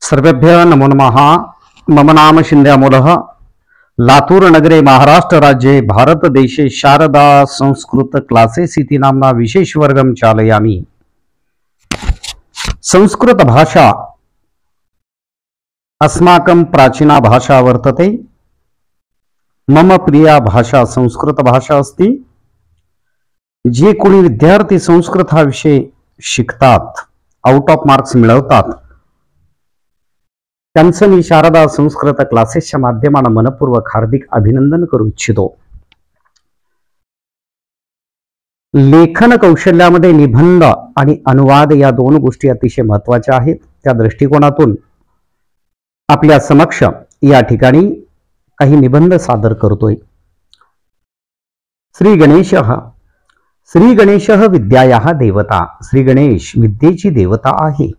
सर्वेभ्यः नमो नमः। मम नाम शिंद्यामोलः। लातूर नगरे महाराष्ट्र राज्ये भारत देशे शारदा संस्कृत क्लासेस इति नाम्ना विशेष वर्गं चालयामि। संस्कृत भाषा अस्माकं प्राचीना भाषा वर्तते। मम प्रिया भाषा संस्कृत भाषा अस्ति। जे कोणी विद्यार्थी संस्कृत हा विषय शिकतात, आउट ऑफ मार्क्स मिळवतात, त्यांचं मी शारदा संस्कृत क्लासेसच्या माध्यमाने मनपूर्वक हार्दिक अभिनंदन करू इच्छितो। लेखन कौशल्यामध्ये निबंध आणि अनुवाद या दोन गोष्टी अतिशय महत्त्वाच्या आहेत। त्या दृष्टिकोनातून आपल्या समक्ष या ठिकाणी काही निबंध सादर करतोय। श्री गणेशः विद्यायाः देवता। श्री गणेश विद्येची देवता आहे।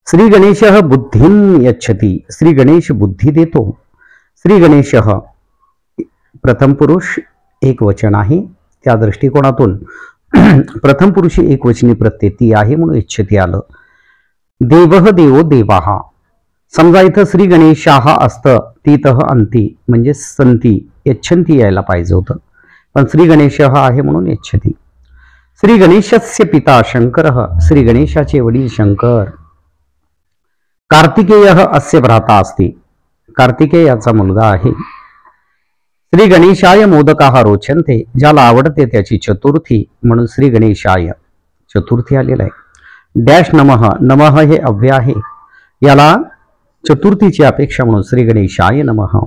श्री गणेशः बुद्धिं यच्छति। श्री गणेश बुद्धी देतो। श्री गणेशः प्रथम पुरुष एक वचन आहे। त्या दृष्टिकोनातून प्रथम पुरुषी एक वचनी प्रत्यय ती आहे म्हणून यच्छति आलं। देवः देवो देवाः। समजा इथं श्री गणेशाः असतं तीतः अंती म्हणजे संती यच्छन्ती यायला पाहिजे होतं, पण श्री गणेशः आहे म्हणून यच्छति। श्री गणेशस्य पिता शंकरः। श्री गणेशाचे वडील शंकर। कार्तिकेयः अस्य भ्राता अस्ति। कार्तिकेय याचा मुलगा आहे। श्री गणेशाय मोदकाः रोचन्ते। ज्याला आवडते त्याची चतुर्थी म्हणून श्री गणेशाय चतुर्थी आलेला आहे। डॅश नमः। नमः हे अव्यय आहे, याला चतुर्थीची अपेक्षा म्हणून श्री गणेशाय नमः।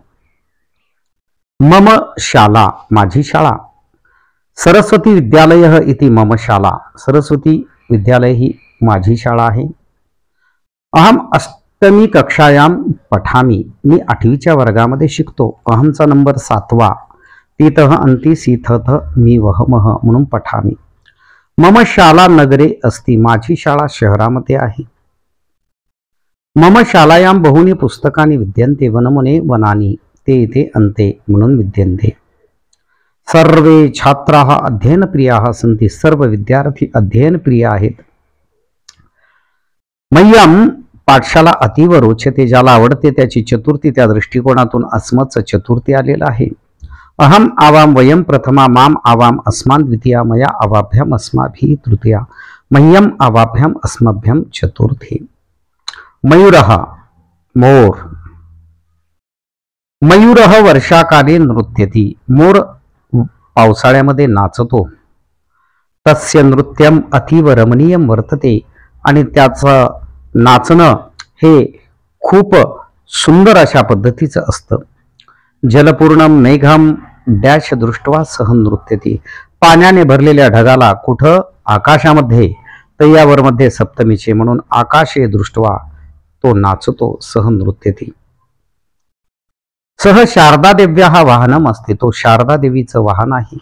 मम शाला माझी शाळा। सरस्वती विद्यालयः इति मम शाला। सरस्वती विद्यालय ही माझी शाळा आहे। अहम अष्टमी कक्षायां पठामि। मी 8वीच्या वर्गामध्ये शिकतो। अहमचा नंबर 7वा। तीतः अंती सीथथ मी वहमः म्हणून पठामि। मम शाला नगरे अस्ति। माझी शाळा शहरामध्ये आहे। मम शालायां बहुनी पुस्तकानि विद्यन्ते। वनमुने वनानि ते इथे अन्ते म्हणून विद्यन्ते। सर्वे छात्राः अध्ययनप्रियाः सन्ति। सर्व विद्यार्थी अध्ययनप्रिय आहेत। मह्यम पाठशाला अतीव रोचते। ज्याला आवडते त्याची चतुर्थी त्या दृष्टिकोनातून अस्मत्च चतुर्थी आलेला आहे। अहम आवाम वयम प्रथमा। माम आवाम अस्मान द्वितीया। मया अवाभ्याम अस्माभिः तृतीया। मह्यम अवाभ्याम अस्मभ्यम चतुर्थी। मयूरः मोर। मयूरः वर्षाकाले नृत्यति। मोर पावसाळ्यामध्ये नाचतो। तस्य नृत्यम अतीव रमणीयम वर्तते। आणि त्याचं नाचणं हे खूप सुंदर अशा पद्धतीचं असतं। जलपूर्णम मेघम डॅश दृष्ट्वा सह नृत्यति। पाण्याने भरलेल्या ढगाला कुठं आकाशामध्ये तयावर मध्ये सप्तमीचे म्हणून आकाशे दृष्ट्वा तो नाचतो सह नृत्यति। सह शारदा देव्याः वाहनम असते। तो शारदा देवीचं वाहन आहे।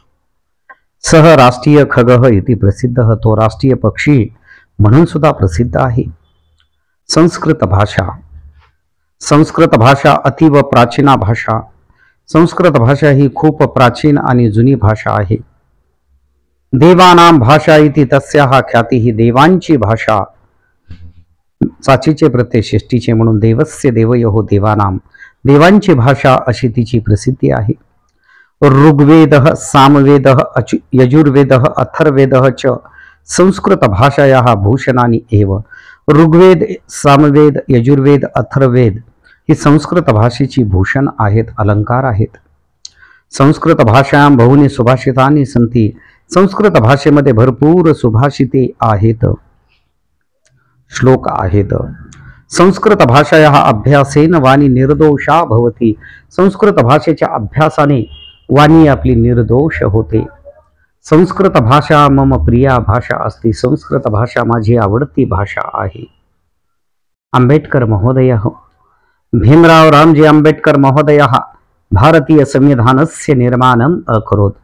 सह राष्ट्रीय खगः इति प्रसिद्धः। तो राष्ट्रीय पक्षी म्हणून सुद्धा प्रसिद्ध आहे। संस्कृत भाषा। संस्कृत भाषा अतीव प्राचीना भाषा। संस्कृत भाषा ही खूप प्राचीन आणि जुनी भाषा आहे। देवानां भाषा इति तस्याः ख्याती। ही देवांची भाषा चाचीचे प्रत्यय षष्टीचे म्हणून देवस्य देवयोः देवानां देवांची भाषा अशी तिची प्रसिद्धी आहे। ऋग्वेदः सामवेदः यजुर्वेदः अथर्ववेदः च संस्कृत भाषायाः भूषणानि एव। ऋग्वेद सामवेद यजुर्वेद अथर्ववेद ही संस्कृत भाषेची भूषण आहेत, अलंकार आहेत। संस्कृत भाषायां बहुनी सुभाषितानि सन्ति। संस्कृत भाषेमध्ये भरपूर सुभाषिते आहेत, श्लोक आहेत। संस्कृत भाषायाः अभ्यासेन वाणी निर्दोषा भवति। संस्कृत भाषेच्या अभ्यासाने वाणी आपली निर्दोष होते। संस्कृत भाषा मम प्रिया भाषा अस्ति। संस्कृत भाषा माझी आवडती भाषा आहे। आंबेडकर महोदयः। भीमराव रामजी आंबेडकर महोदयः भारतीय संविधानस्य निर्माणम् अकरोत्।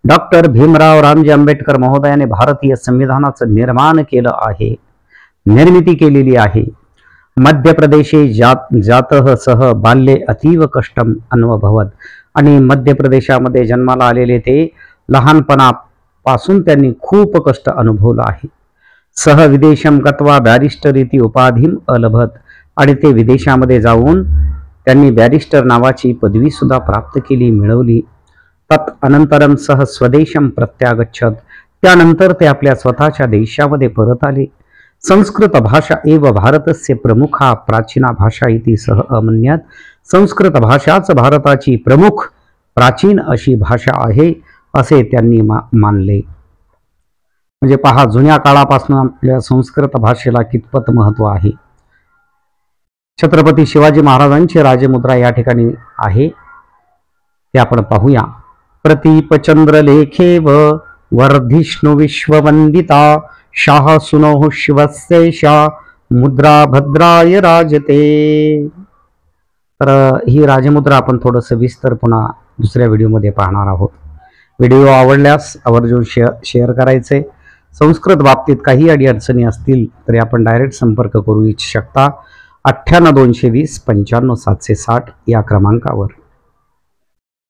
डॉक्टर भीमराव रामजी आंबेडकर महोदयाने भारतीय संविधानाचं निर्माण केलं आहे, निर्मिती केलेली आहे। मध्य प्रदेशे जातः सह बाल्ये अतीव कष्टम अनुभवत। आणि मध्य प्रदेशामध्ये जन्माला आलेले ते लहानपणापासून त्यांनी खूप कष्ट अनुभवलं आहे। सह विदेशम गत्वा बॅरिस्टर इति उपाधिम अलभत। आणि ते विदेशामध्ये जाऊन त्यांनी बॅरिस्टर नावाची पदवी सुद्धा प्राप्त केली, मिळवली. तत् अनंतरम सह स्वदेशम प्रत्यागच्छत. त्यानंतर ते आपल्या स्वतःच्या देशामध्ये परत आले. संस्कृत भाषा एव भारतस्य प्रमुखा प्राचीना भाषा इति सह अमन्यात. संस्कृत भाषाच भारताची प्रमुख प्राचीन अशी भाषा आहे असे त्यांनी मानले. म्हणजे पहा, जुन्या काळापासून आपल्या संस्कृत भाषेला कितपत महत्व आहे. छत्रपती शिवाजी महाराजांची राजमुद्रा या ठिकाणी आहे, ते आपण पाहूया. प्रतीपचंद्रलेखे व वर्धिष्णु विश्ववंदिता शाह सुनो शिवस्यैषा मुद्रा भद्राय राजते. तर ही राजमुद्रा आपण थोडंसं विस्तार पुन्हा दुसऱ्या व्हिडिओमध्ये पाहणार आहोत. व्हिडिओ आवडल्यास आवर्जून शेअर करायचे. संस्कृत बाबतीत काही अडीअडचणी असतील तरी आपण डायरेक्ट संपर्क करू शकता 98 220 95 760 या क्रमांकावर.